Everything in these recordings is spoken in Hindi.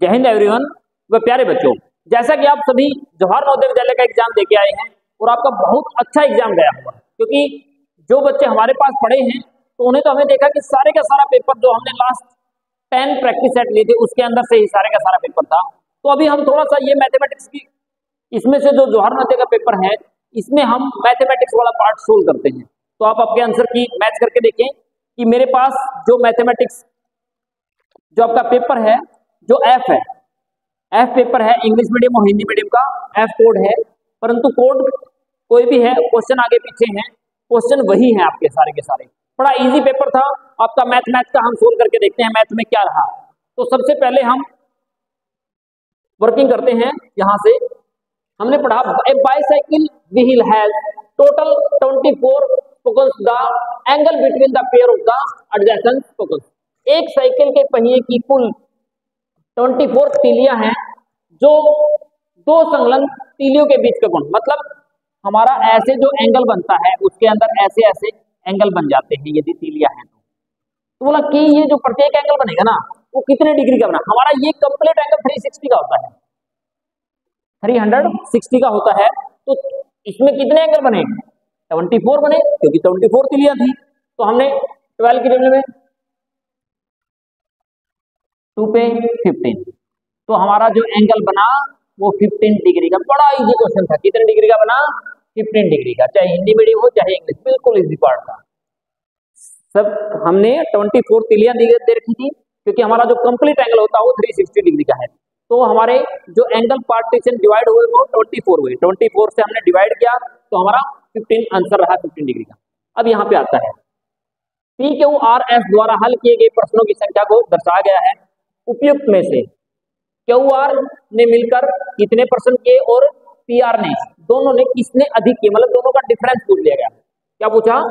जय हिंद एवरीवन। व प्यारे बच्चों, जैसा कि आप सभी जवाहर नवोदय विद्यालय का एग्जाम देके आए हैं और आपका बहुत अच्छा एग्जाम गया हुआ है, क्योंकि जो बच्चे हमारे पास पढ़े हैं तो उन्हें तो हमें देखा कि सारे का सारा पेपर जो हमने लास्ट 10 प्रैक्टिस सेट लिए थे उसके अंदर से ही सारे का सारा पेपर था। तो अभी हम थोड़ा सा ये मैथमेटिक्स की इसमें से जो जवाहर नवोदय का पेपर है इसमें हम मैथमेटिक्स वाला पार्ट सोल्व करते हैं। तो आप आपके आंसर की मैच करके देखें कि मेरे पास जो मैथमेटिक्स जो आपका पेपर है, जो एफ है, एफ पेपर है इंग्लिश मीडियम और हिंदी मीडियम का, एफ कोड है, परंतु कोड कोई भी है, क्वेश्चन आगे पीछे हैं, क्वेश्चन वही है आपके सारे के सारे। बड़ा इजी पेपर था आपका मैथ का। हम सोल्व करके देखते हैं मैथ में क्या रहा। तो सबसे पहले हम वर्किंग करते हैं। यहां से हमने पढ़ा a bicycle wheel has total 24 spokes, the angle between the pair of the adjacent spokes. एक साइकिल के पहिए की कुल 24 तीलियां हैं, जो दो संलग्न तीलियों के बीच का कोण, मतलब हमारा ऐसे जो एंगल बनता है उसके अंदर ऐसे ऐसे एंगल बन जाते हैं यदि तीलियां हैं तो बोला कि ये जो प्रत्येक एंगल बनेगा ना वो कितने डिग्री का बना। हमारा ये कंप्लीट एंगल 360 का होता है, 360 का होता है। तो इसमें कितने एंगल बने? 24 बने, क्योंकि 24 तीलियां थी। तो हमने 12 की टेबल में 2 पे 15, तो हमारा जो एंगल बना वो 15 डिग्री का। बड़ा इजी क्वेश्चन था। कितने डिग्री का बना? 15 डिग्री का। चाहे हिंदी मीडियम हो चाहे इंग्लिश, बिल्कुल इजी पार्ट था। सब हमने 24 तीलियां दे रखी थी, क्योंकि हमारा जो कंप्लीट एंगल होता है वो 360 डिग्री का है। तो हमारे जो एंगल पार्टीशन डिवाइड हुए वो 24 हुए, 24 से हमने डिवाइड किया तो हमारा 15 आंसर रहा 15 डिग्री का। अब यहाँ पे आता है पी क्यू आर एस द्वारा हल किए गए प्रश्नों की संख्या को दर्शाया गया है। उपयुक्त में से क्यू आर ने मिलकर कितने प्रश्न किए और पी आर ने, दोनों ने किसने अधिक किए, मतलब दोनों का डिफरेंस पूछ लिया गया। क्या पूछा?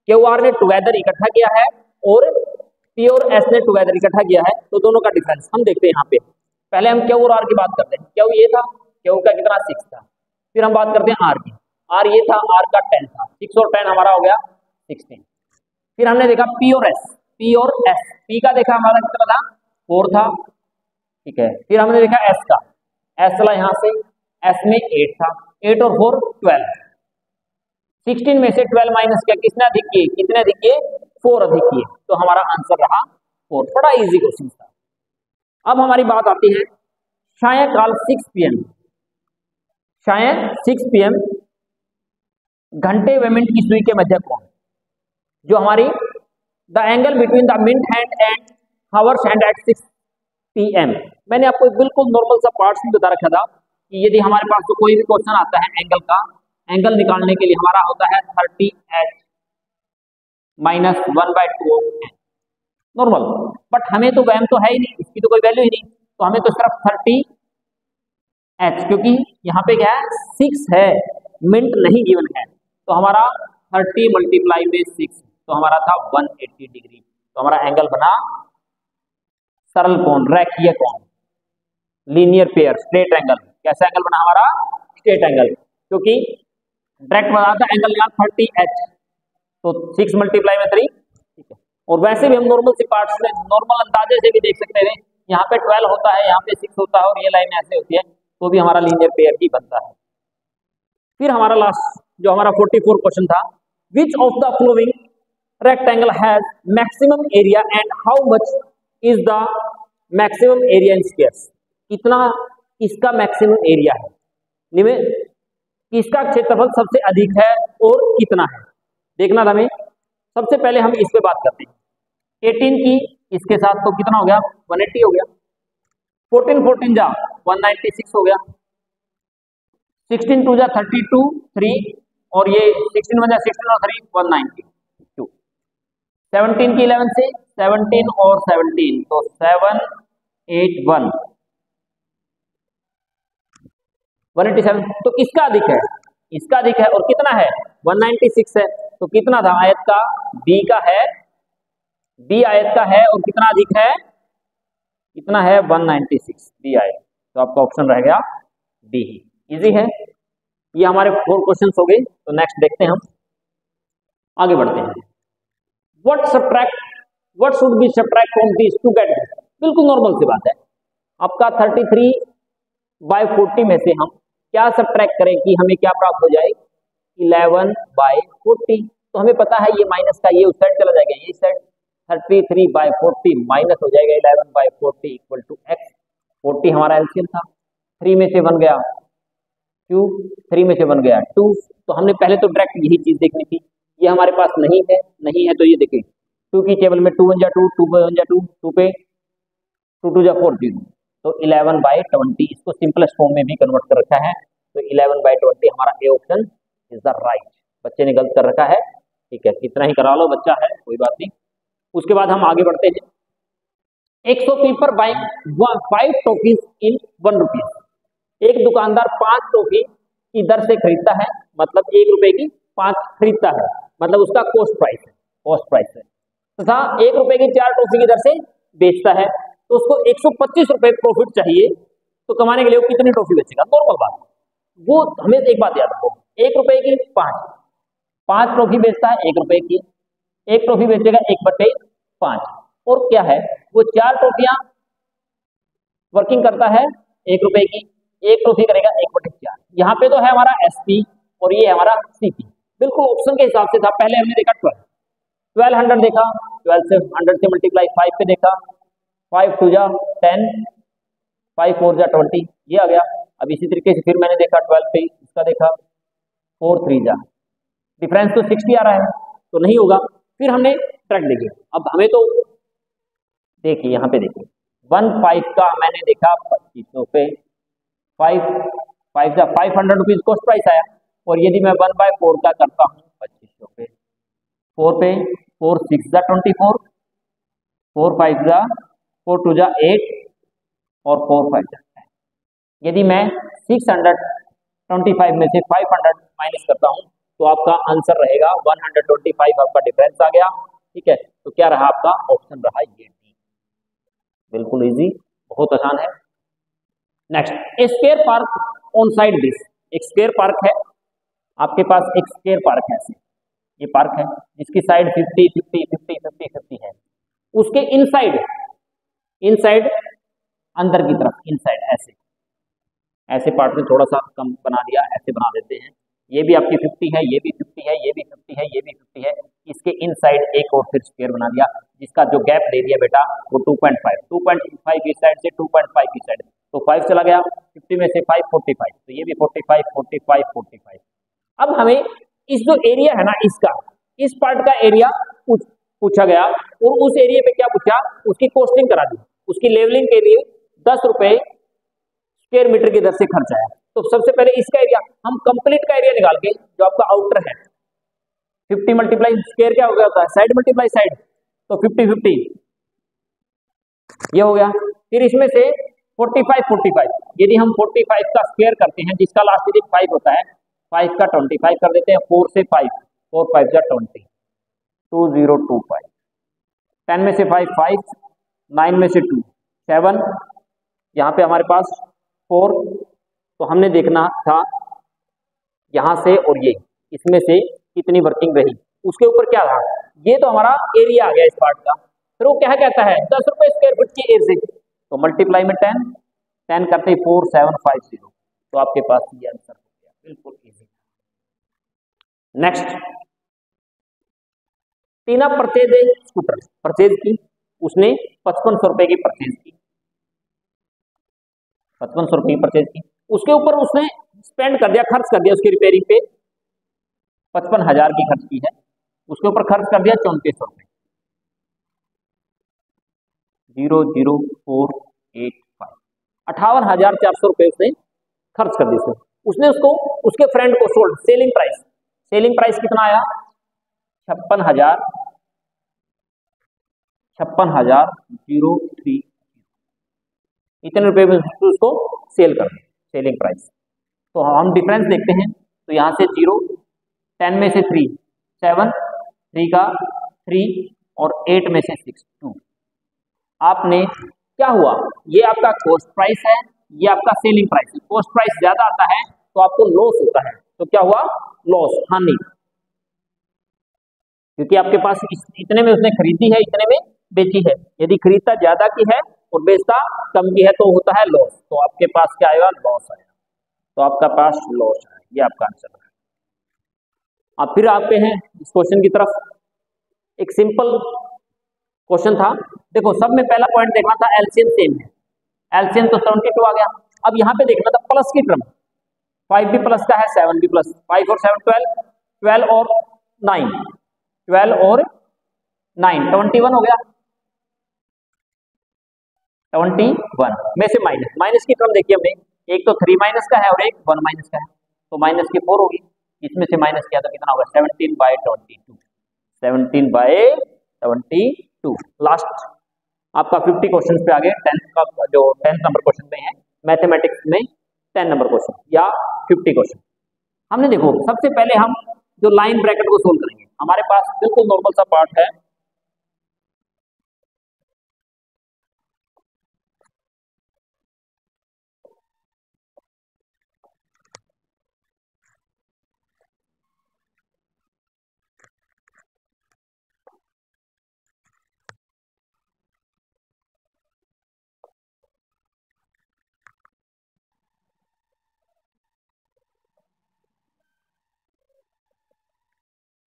क्यू आर ने टुगेदर इकट्ठा किया है और पी और एस ने टुगेदर इकट्ठा किया है, तो दोनों का डिफरेंस हम देखते हैं यहाँ पे। पहले हम क्यू और आर की बात करते हैं। क्यू ये था, क्यू का कितना 6 था। फिर हम बात करते हैं आर की। आर ये था, आर का 10 था। 6 और 10 हमारा हो गया 16। फिर हमने देखा पी और एस, पी और एस, पी का देखा हमारा कितना था? 4 था, ठीक है। फिर हमने देखा एस का, एस चला यहाँ से, एस में 8 था, 8 और 4 12। 16 में से 12 माइनस किया, किसने अधिक किए? कितने अधिक किए? 4 अधिक किए, तो हमारा आंसर रहा 4। बड़ा इजी क्वेश्चन था। अब हमारी बात आती है सायंकाल 6 PM, शायद 6 PM घंटे व मिनट की सुई के मध्य कोण, जो हमारी the angle between the minute hand and hours hand eight 6 PM। मैंने आपको बिल्कुल नॉर्मल सा पार्ट्स में बता रखा था कि यदि हमारे पास तो कोई भी क्वेश्चन आता है एंगल का, एंगल निकालने के लिए हमारा होता है 30h माइनस 1/2 नॉर्मल। बट हमें तो वैम तो है ही नहीं, इसकी तो कोई वैल्यू ही नहीं, तो हमें तो सिर्फ 30h, क्योंकि यहाँ पे क्या है 6 है, मिनट नहीं गिवन है, तो हमारा 30 मल्टीप्लाई में 6, तो हमारा था 180 डिग्री। तो हमारा एंगल बना सरल कोण, रेखीय कोण, लीनियर पेयर, स्ट्रेट एंगल। कैसा एंगल बना हमारा? स्ट्रेट एंगल, क्योंकि डायरेक्ट बना था एंगल यहाँ 30h, तो 6 मल्टीप्लाई में 3, ठीक है। और वैसे भी हम नॉर्मल सी पार्ट्स में नॉर्मल अंदाजे से भी देख सकते हैं, यहाँ पे 12 होता है, यहाँ पे 6 होता है और ये लाइन ऐसे होती है, तो भी हमारा लीनियर पेयर ही बनता है। फिर हमारा लास्ट जो हमारा 44 क्वेश्चन था, which of the flowing rectangle has maximum area and how much is the maximum area in squares. कितना इसका मैक्सिमम एरिया है, किसका क्षेत्रफल सबसे अधिक है और कितना है, देखना था हमें। सबसे पहले हम इस पे बात करते हैं। 18 की इसके साथ तो कितना हो गया? 180 हो गया। 14 जा 196 हो गया। 16 2 जा 32 3, और ये 16 1 जा 16 और 3 192। 17 की 11 से 17 और 17, तो 781 187, तो किसका अधिक है? इसका अधिक है। और कितना है? 196 है, तो कितना था? आयत का बी का है, बी आयत का है, और कितना अधिक है? कितना है? 196 बी आयत। तो आपका ऑप्शन रह गया डी ही। इजी है। ये हमारे 4 क्वेश्चंस हो गए। तो नेक्स्ट देखते हैं, हम आगे बढ़ते हैं। What should be subtract from this to get this. बिल्कुल नॉर्मल सी बात है। आपका 33/40 में से हम क्या सबट्रैक्ट करें कि हमें क्या प्राप्त हो जाए, 11/40। तो हमें पता है ये माइनस का ये उस साइड चला जाएगा, ये साइड 33/40 माइनस हो जाएगा 11/40 इक्वल टू एक्स। 40 हमारा एलसीएम था, 3 में से बन गया 2, 3 में से बन गया 2। तो हमने पहले तो डायरेक्ट यही चीज देखनी थी, ये हमारे पास नहीं है, नहीं है तो ये देखिए 2 की टेबल में 2 1 जा 2, 2 1 जा 2, 2 पे 2 2 जा 4 0। तो 11/20 इसको सिंपलेस्ट फॉर्म में भी कन्वर्ट कर रखा है। तो 11/20 हमारा A option is the right. बच्चे ने गलत कर रखा है, ठीक है, कितना ही करा लो, बच्चा है कोई बात नहीं। उसके बाद हम आगे बढ़ते हैं। एक शॉपकीपर बाइंग 5 टॉफीज इन 1 रुपीज। एक दुकानदार 5 टॉफी की दर से खरीदता है, मतलब 1 रुपए की 5 खरीदता है, मतलब उसका कॉस्ट प्राइस है, कॉस्ट प्राइस है। तथा 1 रुपए की 4 टॉफी की दर से बेचता है, तो उसको 125 रुपए प्रॉफिट चाहिए। तो कमाने के लिए वो कितनी टॉफी बेचेगा, नॉर्मल बात। वो हमें एक बात याद रखो, 1 रुपए की 5 ट्रॉफी बेचता है 1 रुपए की, 1 ट्रॉफी बेचेगा 1/5। और क्या है, वो 4 ट्रॉफियां वर्किंग करता है 1 रुपए की, 1 ट्रॉफी करेगा 1/4। यहाँ पे तो है हमारा एसपी और ये है हमारा सीपी, बिल्कुल ऑप्शन के हिसाब से था। पहले हमने देखा 1200 देखा, 12 से 100 से मल्टीप्लाई 5 पे देखा, 5 2 जा 10, 5 4 जा 20, ये आ गया। अब इसी तरीके से फिर मैंने देखा 12 पे, इसका देखा 4 3 जा, डिफरेंस तो 60 आ रहा है, तो नहीं होगा। फिर हमने ट्रैक देखी, अब हमें तो देखिए यहाँ पे देखिए 1/5 का मैंने देखा 2500 पे, 5 जा 500 रुपीज कॉस्ट प्राइस आया। और यदि मैं 1/4 का करता हूँ 2500 पे, 4 पे 4 6 जा 24, 4 5 जा 4 2 जा 8 और 4 5 जा 10। यदि मैं 625 में से 500 माइनस करता हूँ तो आपका आंसर रहेगा 125, आपका डिफरेंस आ गया, ठीक है। तो क्या रहा आपका ऑप्शन रहा ये डी, बिल्कुल इजी, बहुत आसान है। Next, A square park on side this. एक स्क्वायर पार्क है, आपके पास एक स्क्वायर पार्क है, ऐसे ये पार्क है जिसकी साइड 50 50 50 50 50 है। उसके इनसाइड, इनसाइड अंदर की तरफ, इनसाइड ऐसे ऐसे पार्ट में थोड़ा सा कम बना दिया, ऐसे बना देते हैं। ये भी आपकी 50 है, ये भी 50 है, ये भी 50 है, ये भी 50 है। इसके इनसाइड एक और फिर स्क्वायर बना दिया, जिसका जो गैप दे दिया बेटा वो 2.5 इस साइड से 2.5 की साइड, तो 5 चला गया, 50 में से 5 45, तो ये भी 45 45 45। अब हमें इस जो एरिया है ना, इसका, इस पार्ट का एरिया पूछा गया, और उस एरिया पे क्या पूछा, उसकी कॉस्टिंग करा दी, उसकी लेवलिंग के लिए 10 रुपए स्क्वायर मीटर की दर से खर्च आया। तो सबसे पहले इसका एरिया, हम कंप्लीट का एरिया निकाल के, जो आपका आउटर है 50 मल्टीप्लाई स्क्वायर क्या हो गया होता है, साइड मल्टीप्लाई साइड, तो 50 50 ये हो गया। फिर इसमें से 45 45, यदि हम 45 का स्क्वायर करते हैं, जिसका लास्ट डिजिट 5 होता है, 5 का 25 कर देते हैं, 4 से 5, 4 5 जा 20, 2025, 10 में से 5 5, 9 में से 2 7, यहाँ पे हमारे पास 4। तो हमने देखना था यहाँ से और ये, इसमें से कितनी वर्किंग रही, उसके ऊपर क्या रहा, ये तो हमारा एरिया आ गया इस पार्ट का। फिर वो क्या कहता है 10 रुपए स्क्वायर फुट की एयर से, तो मल्टीप्लाई में 10 10 करते 4750, तो आपके पास ये आंसर हो गया, बिल्कुल इजी। नेक्स्ट, टीना परचेज स्कूटर परचेज की, उसने 5500 रुपए की परचेज की, 5500 रुपए की परचेज की, उसके ऊपर उसने स्पेंड कर दिया, खर्च कर दिया उसकी रिपेयरिंग पे 55,000 की खर्च की है, उसके ऊपर खर्च कर दिया 3400 रुपए, 00485, 58,400 रुपए उसने खर्च कर दिए। उसने उसको उसके फ्रेंड को sold, selling price, selling price कितना आया 56,003, इतने रुपए में उसको सेल कर दे, सेलिंग प्राइस। तो हम डिफरेंस देखते हैं, तो यहाँ से 0, 10 में से 3 7, 3 का 3 और 8 में से 6 2। आपने क्या हुआ, ये आपका कॉस्ट प्राइस है, ये आपका सेलिंग प्राइस है। कॉस्ट प्राइस ज्यादा आता है तो आपको लॉस होता है, तो क्या हुआ, लॉस, हानि, क्योंकि आपके पास इतने में उसने खरीदी है, इतने में बेची है। यदि खरीदता ज्यादा की है और बेचता कम की है तो होता है लॉस, तो आपके पास क्या आएगा, लॉस आएगा, तो आपका पास लॉस है, ये आपका आंसर है। अब फिर आते हैं इस क्वेश्चन की तरफ। एक सिंपल क्वेश्चन था, देखो सब में पहला पॉइंट देखना था एलसीएम सेम है, एलसीएम तो 72 आ गया। अब यहाँ पे देखना था प्लस की टर्म, 5 भी प्लस का है 7 भी प्लस, 5 और 7 12, 12 और 9, 12 और 9 21 हो गया, 21 में से माइनस, माइनस की टर्म देखिए हमने, एक तो 3 माइनस का है और एक 1 माइनस का है, तो माइनस की 4 होगी, इसमें से माइनस किया तो कितना होगा 17/22, 17/22। लास्ट आपका 50 क्वेश्चन पे आ गए, 10th का जो 10th नंबर क्वेश्चन में है मैथमेटिक्स में, 10 नंबर क्वेश्चन या 50 क्वेश्चन। हमने देखो सबसे पहले हम जो लाइन ब्रैकेट को सोल्व करेंगे, हमारे पास बिल्कुल नॉर्मल सा पार्ट है,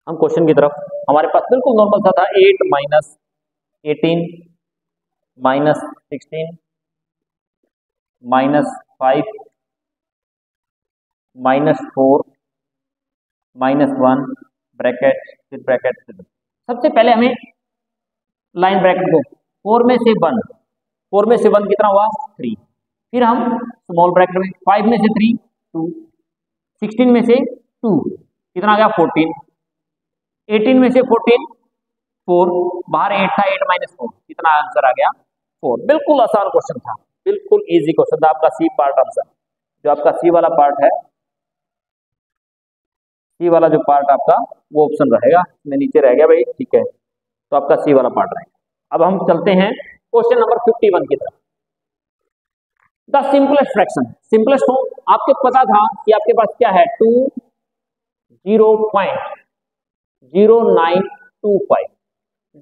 हम क्वेश्चन की तरफ, हमारे पास बिल्कुल नॉर्मल सा था 8 minus 18 minus 16 minus 5 minus 4 minus 1 bracket फिर ब्रैकेट फिर। सबसे पहले हमें लाइन ब्रैकेट को 4 में से 1, 4 में से 1 कितना हुआ 3, फिर हम स्मॉल ब्रैकेट में 5 में से 3 2, 16 में से 2 कितना आ गया 14, 18 में से 14 4, बाहर 8 था 8 माइनस 4 कितना आंसर आ गया 4। बिल्कुल आसान क्वेश्चन था, बिल्कुल इजी क्वेश्चन था, आपका सी पार्ट आंसर, जो आपका सी वाला पार्ट है, सी वाला जो पार्ट आपका वो ऑप्शन रहेगा, इसमें नीचे रह गया भाई, ठीक है, तो आपका सी वाला पार्ट रहेगा। अब हम चलते हैं क्वेश्चन नंबर 51 की तरफ। द सिंपलेस्ट फ्रैक्शन, सिंपलेस्ट हो आपको पता था कि आपके पास क्या है 2 0.0925,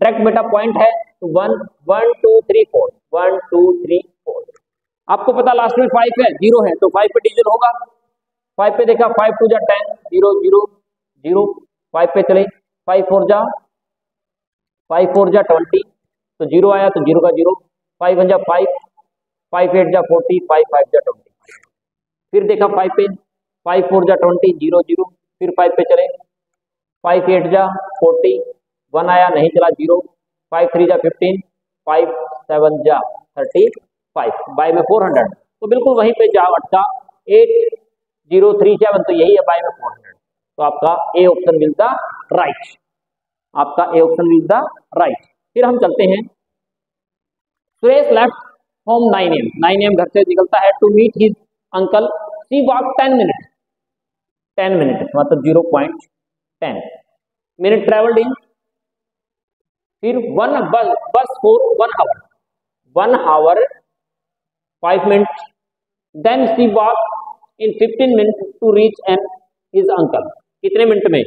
डायरेक्ट बेटा पॉइंट है तो 1 1 2 3 4 1 2 3 4, आपको पता लास्ट में 5 है 0 है तो 5 पे डिजिट होगा, 5 पे देखा 5 2 जा 10 0 0 0, 5 पे चले 5 4 जा 20 तो 0 आया तो 0 का 0, 5 1 जा 5 5 8 जा 40 5 5 जा 20, फिर देखा 5 पे 5 4 जा 20 0 0, फिर 5 पे चले 5 8 जा 40 1 आया नहीं चला 0, 5 3 जा 15 5 7 जा 35, बाय में 400, तो बिल्कुल वहीं पे जा अटका 8037, तो यही है बाय में 400, तो आपका A option will the right, आपका A option will the right. फिर हम चलते हैं, Suresh left home 9 AM, 9 AM घर से निकलता है to meet his uncle, she walk 10 minute, 10 minute मतलब 0.10 मिनट ट्रेवल्ड इन, फिर 1 bus for 1 hour, 1 hour 5 minute, then she walk in 15 minute to reach an his uncle, कितने मिनट में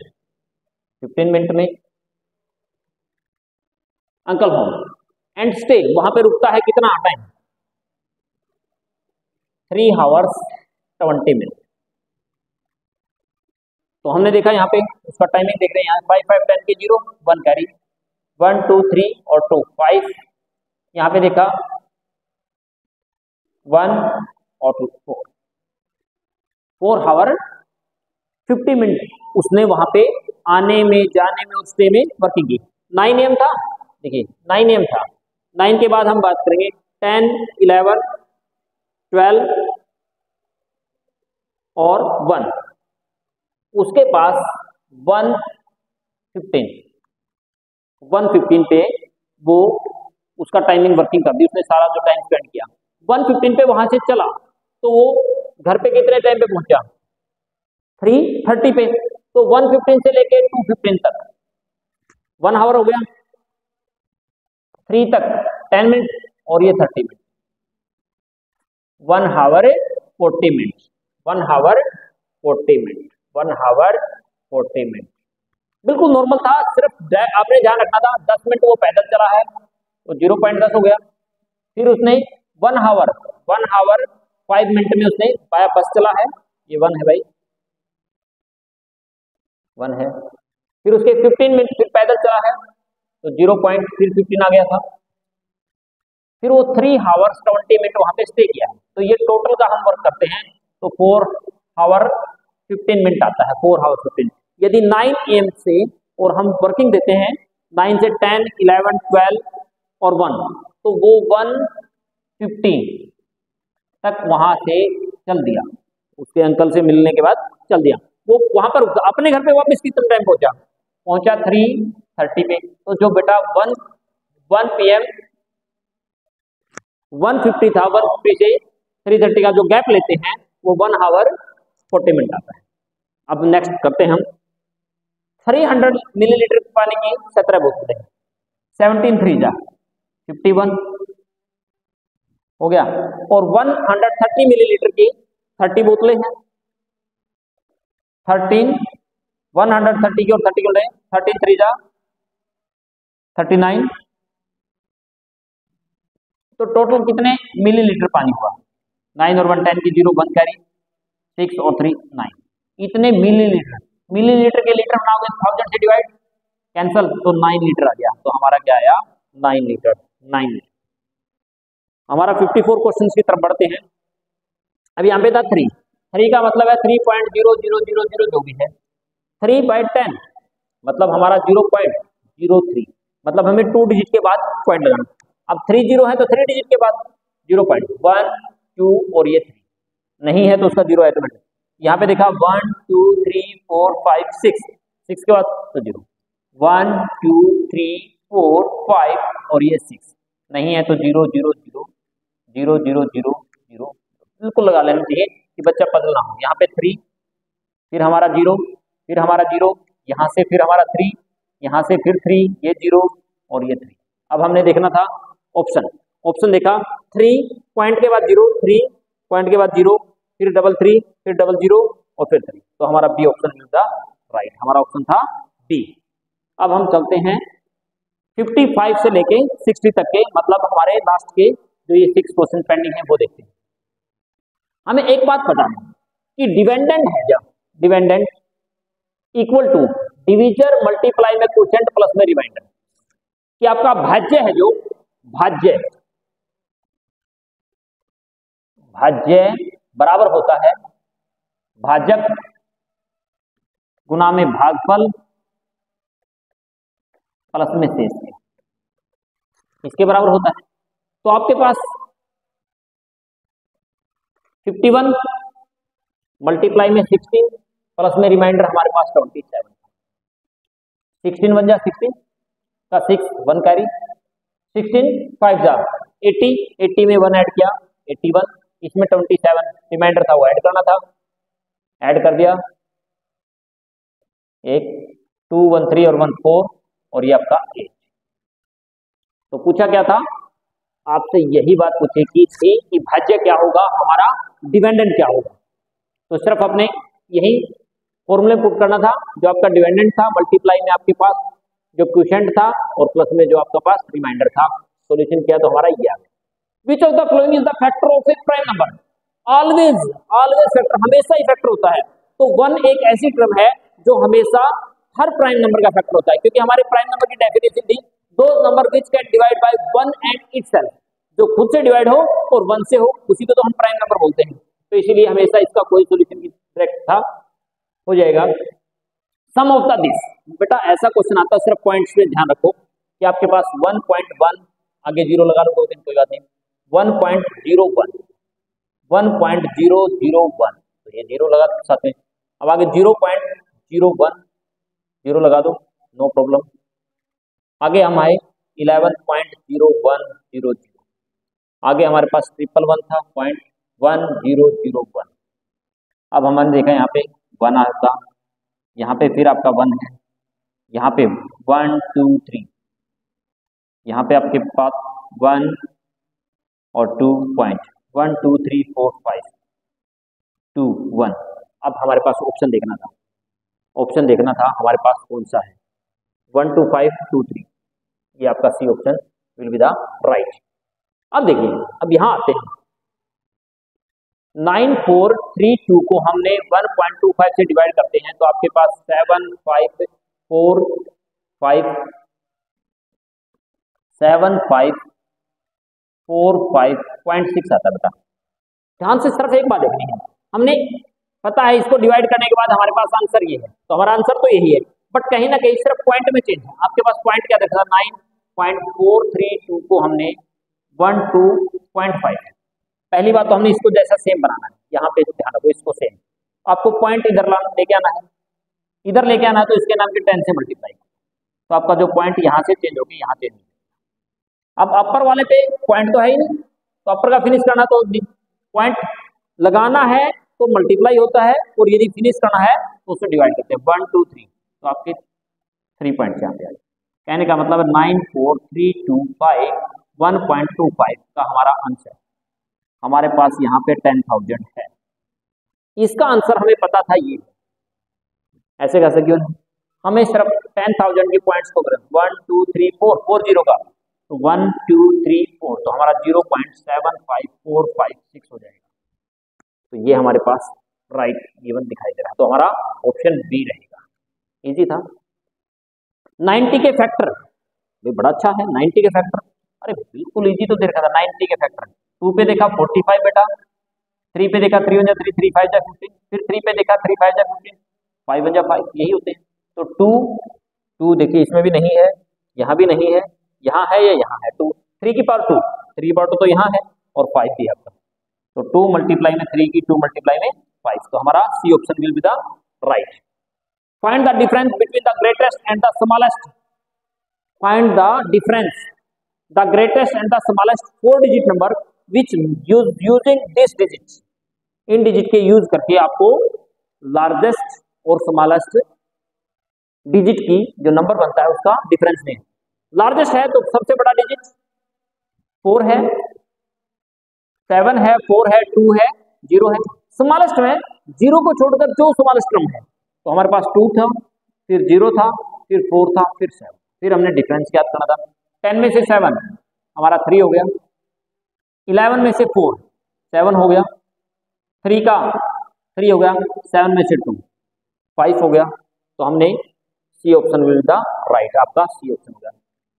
15 मिनट में अंकल होम, एंड स्टे वहां पे रुकता है कितना टाइम 3 आवर्स 20 मिनट। तो हमने देखा यहाँ पे उसका टाइमिंग देख रहे हैं, यहाँ 5 5 10 के 0 1 कैरी 1 2 3 और 2 5, यहाँ पे देखा 1 और 2 4, 4 आवर 50 मिनट उसने वहां पे आने में जाने में उस में वर्किंग की। 9 AM था, देखिए 9 AM था, 9 के बाद हम बात करेंगे 10 11 12 और 1, उसके पास 1:15 पे वो उसका टाइमिंग वर्किंग कर दी, उसने सारा जो टाइम स्पेंड किया, 1:15 पे वहां से चला तो वो घर पे कितने टाइम पे पहुंचा 3:30 पे, तो 1:15 से लेके 2:15 तक 1 आवर हो गया, 3 तक 10 मिनट और ये 30 minute, 1 hour 40 minute, 1 hour 40 minute, 1 hour 40 minute, बिल्कुल नॉर्मल था, सिर्फ आपने ध्यान रखना था 10 मिनट वो पैदल चला है तो 0.10 हो गया, फिर उसने 1 आवर 5 मिनट में उसने बाया बस चला है, ये 1 है भाई, 1 है। फिर उसके 15 मिनट फिर पैदल चला है, तो 0 पॉइंट फिर 15 आ गया था। फिर वो 3 आवर्स 20 मिनट वहां पे स्टे किया है, तो ये टोटल का हम वर्क करते हैं तो 4 आवर 15 मिनट आता है, 4 आवर 15। यदि 9 AM से और हम वर्किंग देते हैं 9 से 10, 11, 12 और 1, तो वो 1:15 तक वहां से चल दिया, उसके अंकल से मिलने के बाद चल दिया। वो वहां पर अपने घर पे वापस कितने टाइम पहुंचा 3:30 पे। तो जो बेटा 1 PM 1:50 था, 1:50 से 3:30 का जो गैप लेते हैं वो 1 आवर 40 मिनट आता है। अब नेक्स्ट करते हैं हम 300 मिलीलीटर पानी की 17 बोतलें, 17 3 जा 51 हो गया, और 130 मिलीलीटर की 30 बोतलें हैं, 13 130 की और 30 की 13 3 जा 39, तो टोटल कितने मिलीलीटर पानी हुआ? 9 और 1 10 की 0 1 कैरी, 6 और 3 9, इतने मिलीलीटर। मिलीलीटर के लीटर बनाओगे 1000 से डिवाइड, कैंसल, तो 9 लीटर आ गया। तो हमारा क्या आया? 9 लीटर। 9 लीटर। हमारा 54 क्वेश्चन की तरफ बढ़ते हैं। अब यहाँ पे था 3 का मतलब है 3.0000 जो भी है, 3/10 मतलब हमारा 0.03, मतलब हमें 2 डिजिट के बाद पॉइंट लगाना। अब 3 0 है तो 3 डिजिट के बाद 0.1 2 और ये 3 नहीं है तो उसका 0 है, तो बेटा यहाँ पे देखा 1 2 3 4 5 6 के बाद तो 0, 1 2 3 4 5 और ये 6 नहीं है तो 0 0 0 0 0 0 0 बिल्कुल लगा लेना चाहिए कि बच्चा पजल ना हो। यहाँ पे 3, फिर हमारा 0, फिर हमारा 0, यहाँ से फिर हमारा 3, यहाँ से फिर 3, ये 0 और ये 3। अब हमने देखना था ऑप्शन देखा 3 पॉइंट के बाद 0, 3 पॉइंट के बाद 0, फिर 3 फिर 0 और फिर 3, तो हमारा B option is the right, हमारा ऑप्शन था बी। अब हम चलते हैं 55 से लेके 60 तक के, मतलब हमारे लास्ट के जो ये 6 क्वेश्चन पेंडिंग है वो देखते हैं। हमें एक बात पता है कि डिपेंडेंट है, जब dependent equal to divisor multiply में क्वोशिएंट प्लस में रिमाइंडर, कि आपका भाज्य है, जो भाज्य बराबर होता है भाजक गुना में भागफल प्लस में शेष के, इसके बराबर होता है। तो आपके पास 51 मल्टीप्लाई में 16 प्लस में रिमाइंडर हमारे पास 27, 16 1 जा 16 का 6 1 कैरी, 16 5 जा 80, 80 में 1 ऐड किया 81, इसमें 27 रिमाइंडर था वो ऐड करना था, ऐड कर दिया, 1 2 1 3 और 1 4 और ये आपका 8। तो पूछा क्या था आपसे, यही बात पूछी थी कि भाज्य क्या होगा हमारा, डिपेंडेंट क्या होगा। तो सिर्फ अपने यही फॉर्मूले पुट करना था, जो आपका डिपेंडेंट था मल्टीप्लाई में आपके पास जो क्वोशिएंट था और प्लस में जो आपके पास रिमाइंडर था। सॉल्यूशन किया तो हमारा ये आ गया। Which of the following is the factor of A prime number? Always factor, हमेशा ही फैक्टर होता है। तो 1 एक ऐसी टर्म है जो हमेशा हर प्राइम नंबर का फैक्टर होता है, क्योंकि हमारे प्राइम नंबर की डेफिनेशन थी दो number which can divide by 1 and itself, जो खुद से डिवाइड हो और 1 से हो, उसी को तो हम प्राइम नंबर बोलते हैं। तो इसीलिए हमेशा इसका कोई सॉल्यूशन की करेक्ट था, हो जाएगा सम ऑफ द दिस। बेटा ऐसा क्वेश्चन आता है, सिर्फ पॉइंट्स पे ध्यान रखो कि आपके पास 1.1 आगे 0 लगा लो, 2 3 कोई बात नहीं, 1.01 1.001, तो ये 0 लगा दो साथ में। अब आगे 0.01 0 लगा दो, नो प्रॉब्लम। आगे हम आए 11.0100, आगे हमारे पास 111 था 0.1001। अब हमने देखा यहाँ पे 1 आता, यहाँ पे फिर आपका 1 है, यहाँ पे 1 2 3, यहाँ पे आपके पास 1 और 2 पॉइंट 1 2 3 4 5 2 1। अब हमारे पास ऑप्शन देखना था हमारे पास कौन सा है, 1 2 5 2 3, ये आपका C option will be the right. अब देखिए, अब यहां आते हैं, 9432 को हमने 1.25 से डिवाइड करते हैं तो आपके पास 7545 आता है बेटा। ध्यान से सिर्फ एक बात देखनी है, हमने पता है इसको डिवाइड करने के बाद हमारे पास आंसर ये है, तो हमारा आंसर तो यही है, बट कहीं ना कहीं सिर्फ पॉइंट में चेंज है। आपके पास पॉइंट क्या देखा था, 9.432 को हमने 12.5 है। पहली बात तो हमने इसको जैसा सेम बनाना है, यहाँ पे ध्यान रखो, इसको सेम आपको पॉइंट इधर लेके आना है, इधर लेके आना है तो इसके नाम के 10 से मल्टीप्लाई, तो आपका जो पॉइंट यहाँ से चेंज होगी, यहाँ चेंज होगी। अब अपर वाले पे पॉइंट तो है ही नहीं, तो अपर का फिनिश करना तो पॉइंट लगाना है तो मल्टीप्लाई होता है, और यदि फिनिश करना है तो उससे डिवाइड करते हैं 1 2 3, तो आपके 3 पॉइंट यहाँ पे आए। कहने का मतलब है 94325 1.25 का हमारा आंसर, हमारे पास यहाँ पे 10,000 है। इसका आंसर हमें पता था ये, ऐसे कैसे क्यों, हमें सिर्फ 10,000 की पॉइंट्स को करें 1 2 3 4 4 जीरो का, तो 1 2 3 4, तो हमारा 0.75456 हो जाएगा। तो ये हमारे पास राइट गिवन दिखाई दे रहा है, तो हमारा ऑप्शन बी रहेगा। इजी था। 90 के फैक्टर, ये बड़ा अच्छा है, 90 के फैक्टर, अरे बिल्कुल इजी तो दे रखा था। 90 के फैक्टर 2 पे देखा 45 बेटा, 3 पे देखा 3 1 3 3 5 15, फिर 3 पे देखा 3 5 15, 5 1 5, यही होते हैं। तो 2 देखिए इसमें भी नहीं है, यहाँ भी नहीं है, यहाँ है या यहाँ है, 2 3 की पावर 2, 3 की पावर 2 तो यहाँ है, और 5 भी है आपका, तो 2 मल्टीप्लाई में 3 की 2 मल्टीप्लाई में 5, तो हमारा C option will be the right. Find the difference between the greatest and the smallest, find the difference the greatest and the smallest 4 digit number which using this digit, इन डिजिट के यूज करके आपको लार्जेस्ट और स्मॉलेस्ट डिजिट की जो नंबर बनता है उसका डिफरेंस नहीं है। लार्जेस्ट है तो सबसे बड़ा डिजिट 4 है, 7 है, 4 है, 2 है, 0 है। स्मॉलेस्ट में 0 को छोड़कर जो स्मॉलेस्ट नंबर है, तो हमारे पास 2 था, फिर 0 था, फिर 4 था, फिर 7, फिर हमने डिफरेंस याद करना था। 10 में से 7 हमारा 3 हो गया, 11 में से 4 7 हो गया, 3 का 3 हो गया, 7 में से 2 5 हो गया, तो हमने C option will the right, आपका सी ऑप्शन हो गया।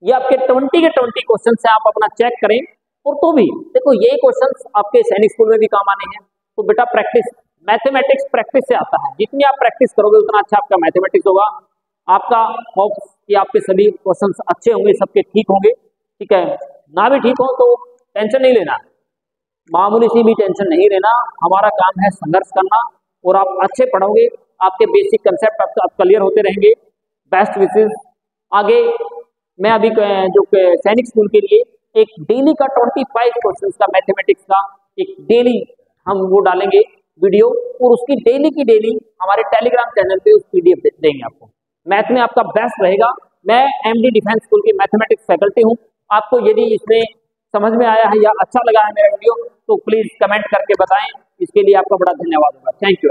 ये आपके 20 के 20 क्वेश्चन से आप अपना चेक करें, और तो भी देखो ये क्वेश्चंस आपके सैनिक स्कूल में भी काम आने हैं। तो बेटा प्रैक्टिस, मैथमेटिक्स प्रैक्टिस से आता है, जितनी आप प्रैक्टिस करोगे उतना अच्छा आपका मैथमेटिक्स होगा। आपका होप कि आपके सभी क्वेश्चंस अच्छे होंगे, सबके ठीक होंगे, ठीक है। ना भी ठीक हो तो टेंशन नहीं लेना, मामूली सी भी टेंशन नहीं लेना, हमारा काम है संघर्ष करना, और आप अच्छे पढ़ोगे, आपके बेसिक कंसेप्ट आप क्लियर होते रहेंगे। Best wishes. आगे मैं अभी जो सैनिक स्कूल के लिए एक डेली का 25 क्वेश्चंस का मैथमेटिक्स का एक डेली हम वो डालेंगे वीडियो, और उसकी डेली की डेली हमारे टेलीग्राम चैनल पे उस पीडीएफ देंगे आपको। मैथ में आपका बेस्ट रहेगा। मैं एमडी डिफेंस स्कूल की मैथमेटिक्स फैकल्टी हूँ। आपको यदि इसमें समझ में आया है या अच्छा लगा है मेरा वीडियो, तो प्लीज कमेंट करके बताएं। इसके लिए आपका बड़ा धन्यवाद होगा। Thank you.